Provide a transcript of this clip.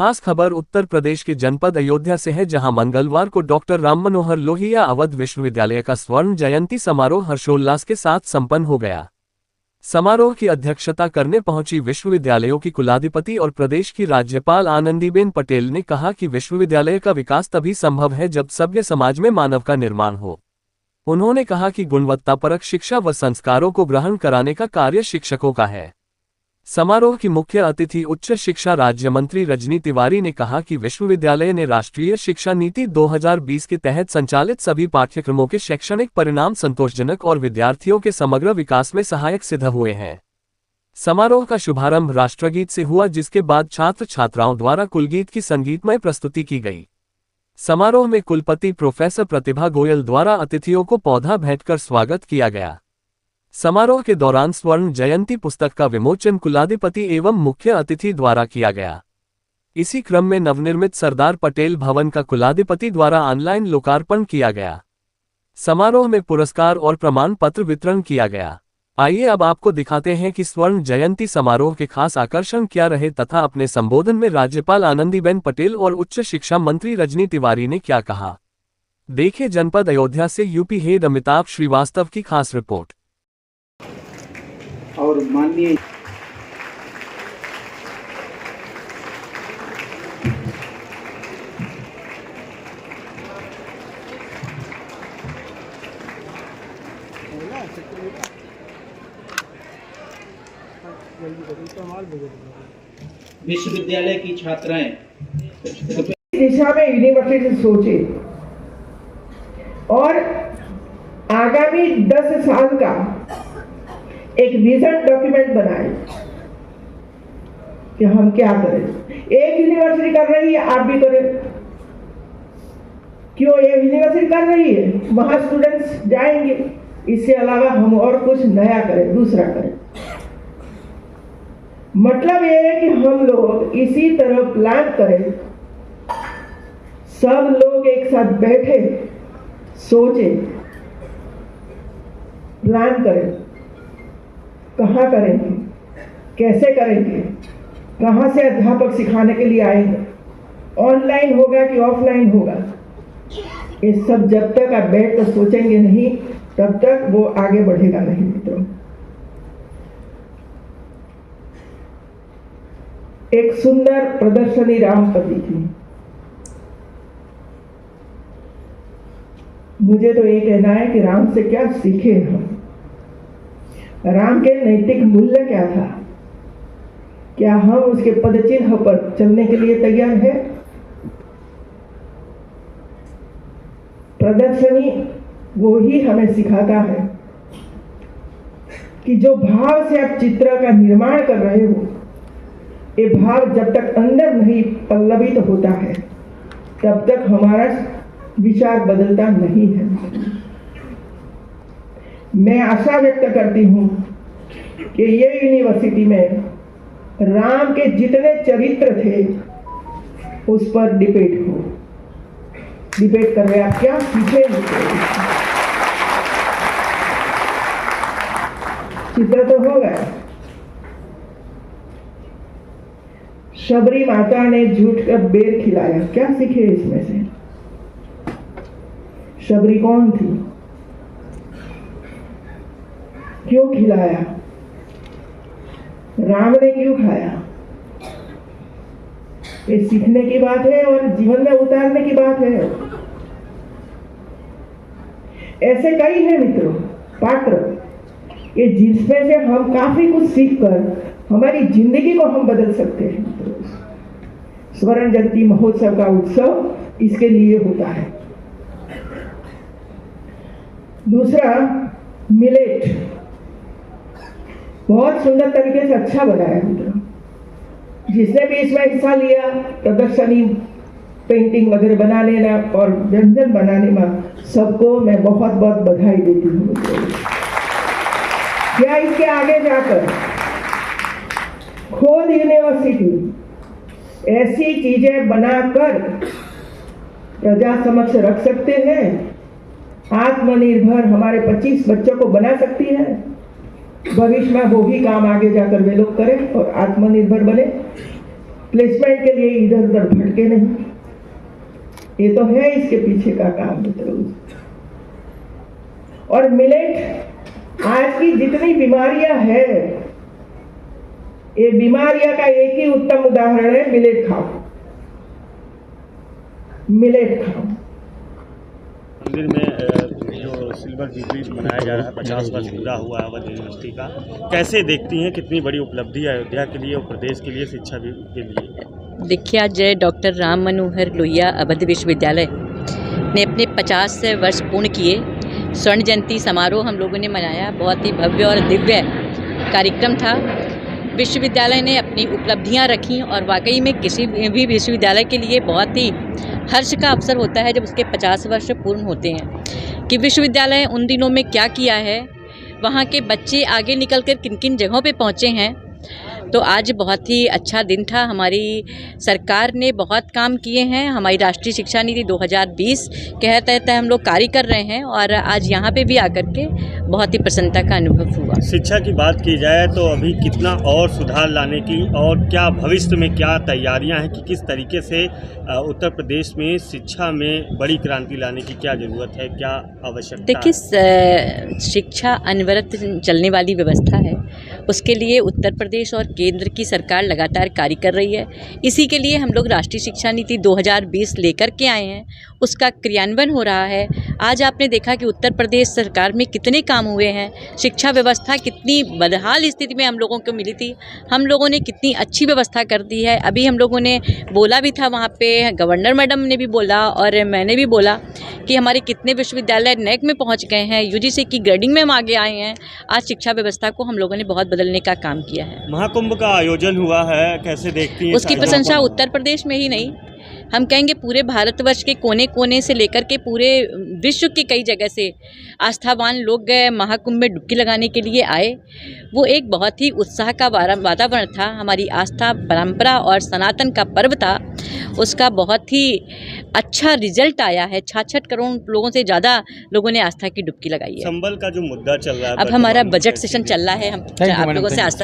खास खबर उत्तर प्रदेश के जनपद अयोध्या से है, जहां मंगलवार को डॉक्टर राम मनोहर लोहिया अवध विश्वविद्यालय का स्वर्ण जयंती समारोह हर्षोल्लास के साथ संपन्न हो गया। समारोह की अध्यक्षता करने पहुंची विश्वविद्यालयों की कुलाधिपति और प्रदेश की राज्यपाल आनंदीबेन पटेल ने कहा कि विश्वविद्यालय का विकास तभी संभव है जब सभ्य समाज में मानव का निर्माण हो। उन्होंने कहा कि गुणवत्तापरक शिक्षा व संस्कारों को ग्रहण कराने का कार्य शिक्षकों का है। समारोह की मुख्य अतिथि उच्च शिक्षा राज्य मंत्री रजनी तिवारी ने कहा कि विश्वविद्यालय ने राष्ट्रीय शिक्षा नीति 2020 के तहत संचालित सभी पाठ्यक्रमों के शैक्षणिक परिणाम संतोषजनक और विद्यार्थियों के समग्र विकास में सहायक सिद्ध हुए हैं। समारोह का शुभारंभ राष्ट्रगीत से हुआ, जिसके बाद छात्र छात्राओं द्वारा कुलगीत की संगीतमय प्रस्तुति की गई। समारोह में कुलपति प्रोफेसर प्रतिभा गोयल द्वारा अतिथियों को पौधा भेंट कर स्वागत किया गया। समारोह के दौरान स्वर्ण जयंती पुस्तक का विमोचन कुलाधिपति एवं मुख्य अतिथि द्वारा किया गया। इसी क्रम में नवनिर्मित सरदार पटेल भवन का कुलाधिपति द्वारा ऑनलाइन लोकार्पण किया गया। समारोह में पुरस्कार और प्रमाण पत्र वितरण किया गया। आइए अब आपको दिखाते हैं कि स्वर्ण जयंती समारोह के खास आकर्षण क्या रहे तथा अपने संबोधन में राज्यपाल आनंदीबेन पटेल और उच्च शिक्षा मंत्री रजनी तिवारी ने क्या कहा। देखिए जनपद अयोध्या से यूपी हेड अमिताभ श्रीवास्तव की खास रिपोर्ट। और माननीय विश्वविद्यालय की छात्राएं दिशा में यूनिवर्सिटी सोचे और आगामी 10 साल का एक विजन डॉक्यूमेंट बनाए कि हम क्या करें। एक यूनिवर्सिटी कर रही है, आप भी करें। क्यों ये यूनिवर्सिटी कर रही है, वहां स्टूडेंट्स जाएंगे। इससे अलावा हम और कुछ नया करें, दूसरा करें। मतलब ये है कि हम लोग इसी तरह प्लान करें, सब लोग एक साथ बैठे, सोचे, प्लान करें, कहाँ करेंगे, कैसे करेंगे, कहाँ से अध्यापक सिखाने के लिए आएंगे, ऑनलाइन होगा कि ऑफलाइन होगा। ये सब जब तक आप बैठ कर सोचेंगे नहीं, तब तक वो आगे बढ़ेगा नहीं। मित्रों, एक सुंदर प्रदर्शनी राम पर थी। मुझे तो ये कहना है कि राम से क्या सीखे हम। राम के नैतिक मूल्य क्या था, क्या हम उसके पदचिन्ह पर चलने के लिए तैयार हैं? प्रदर्शनी वो ही हमें सिखाता है कि जो भाव से आप चित्र का निर्माण कर रहे हो, ये भाव जब तक अंदर नहीं पल्लवित होता है, तब तक हमारा विचार बदलता नहीं है। मैं आशा व्यक्त करती हूँ कि ये यूनिवर्सिटी में राम के जितने चरित्र थे उस पर डिबेट हो। डिबेट कर रहे आप क्या सीखेंगे? चित्र तो हो गया। शबरी माता ने झूठ का बेर खिलाया, क्या सीखे इसमें से? शबरी कौन थी, क्यों खिलाया, राम ने क्यों खाया? ये सीखने की बात है और जीवन में उतारने की बात है। ऐसे कई हैं मित्रों पात्र, ये जिसमें से हम काफी कुछ सीखकर हमारी जिंदगी को हम बदल सकते हैं। स्वर्ण जयंती महोत्सव का उत्सव इसके लिए होता है। दूसरा, मिलेट बहुत सुंदर तरीके से अच्छा बनाया मित्रों। जिसने भी इसमें हिस्सा लिया, प्रदर्शनी, पेंटिंग वगैरह बनाने में और व्यंजन बनाने में, सबको मैं बहुत बहुत बधाई देती हूँ। क्या इसके आगे जाकर खोद यूनिवर्सिटी ऐसी चीजें बनाकर प्रजा समक्ष रख सकते हैं, आत्मनिर्भर हमारे 25 बच्चों को बना सकती है। भविष्य में वो ही काम आगे जाकर वे लोग करें और आत्मनिर्भर बने। प्लेसमेंट के लिए इधर उधर भटके नहीं। ये तो है इसके पीछे का काम मित्रों। और मिलेट आज की जितनी बीमारियां है, ये बीमारियां का एक ही उत्तम उदाहरण है, मिलेट खाओ, मिलेट खाओ। मंदिर में जो सिल्वर जुबली मनाया जा रहा है, 50 वर्ष पूरा हुआ अवध यूनिवर्सिटी का, कैसे देखती हैं? कितनी बड़ी उपलब्धि है अयोध्या के लिए और प्रदेश के लिए, शिक्षा के लिए? देखिए, आज डॉक्टर राम मनोहर लोहिया अवध विश्वविद्यालय ने अपने 50 वर्ष पूर्ण किए। स्वर्ण जयंती समारोह हम लोगों ने मनाया, बहुत ही भव्य और दिव्य कार्यक्रम था। विश्वविद्यालय ने अपनी उपलब्धियां रखी और वाकई में किसी भी विश्वविद्यालय के लिए बहुत ही हर्ष का अवसर होता है जब उसके 50 वर्ष पूर्ण होते हैं कि विश्वविद्यालय उन दिनों में क्या किया है, वहाँ के बच्चे आगे निकल कर किन किन जगहों पे पहुँचे हैं। तो आज बहुत ही अच्छा दिन था। हमारी सरकार ने बहुत काम किए हैं। हमारी राष्ट्रीय शिक्षा नीति 2020 के तहत हम लोग कार्य कर रहे हैं और आज यहाँ पे भी आकर के बहुत ही प्रसन्नता का अनुभव हुआ। शिक्षा की बात की जाए तो अभी कितना और सुधार लाने की और क्या भविष्य में क्या तैयारियां हैं कि किस तरीके से उत्तर प्रदेश में शिक्षा में बड़ी क्रांति लाने की क्या ज़रूरत है, क्या आवश्यकता? देखिए, शिक्षा अनवरत चलने वाली व्यवस्था है। उसके लिए उत्तर प्रदेश और केंद्र की सरकार लगातार कार्य कर रही है। इसी के लिए हम लोग राष्ट्रीय शिक्षा नीति 2020 लेकर के आए हैं, उसका क्रियान्वयन हो रहा है। आज आपने देखा कि उत्तर प्रदेश सरकार में कितने काम हुए हैं, शिक्षा व्यवस्था कितनी बदहाल स्थिति में हम लोगों को मिली थी, हम लोगों ने कितनी अच्छी व्यवस्था कर दी है। अभी हम लोगों ने बोला भी था, वहाँ पे गवर्नर मैडम ने भी बोला और मैंने भी बोला कि हमारे कितने विश्वविद्यालय नैक में पहुँच गए हैं, यूजीसी की ग्रेडिंग में हम आगे आए हैं। आज शिक्षा व्यवस्था को हम लोगों ने बहुत बदलने का काम किया है। महाकुंभ का आयोजन हुआ है, कैसे देखती हैं? उसकी प्रशंसा उत्तर प्रदेश में ही नहीं, हम कहेंगे पूरे भारतवर्ष के कोने कोने से लेकर के पूरे विश्व की कई जगह से आस्थावान लोग महाकुंभ में डुबकी लगाने के लिए आए। वो एक बहुत ही उत्साह का वातावरण था। हमारी आस्था, परंपरा और सनातन का पर्व था, उसका बहुत ही अच्छा रिजल्ट आया है। 66 करोड़ लोगों से ज़्यादा लोगों ने आस्था की डुबकी लगाई है। संबल का जो मुद्दा चल रहा है, अब हमारा बजट सेशन चल रहा है, हम आप लोगों से आस्था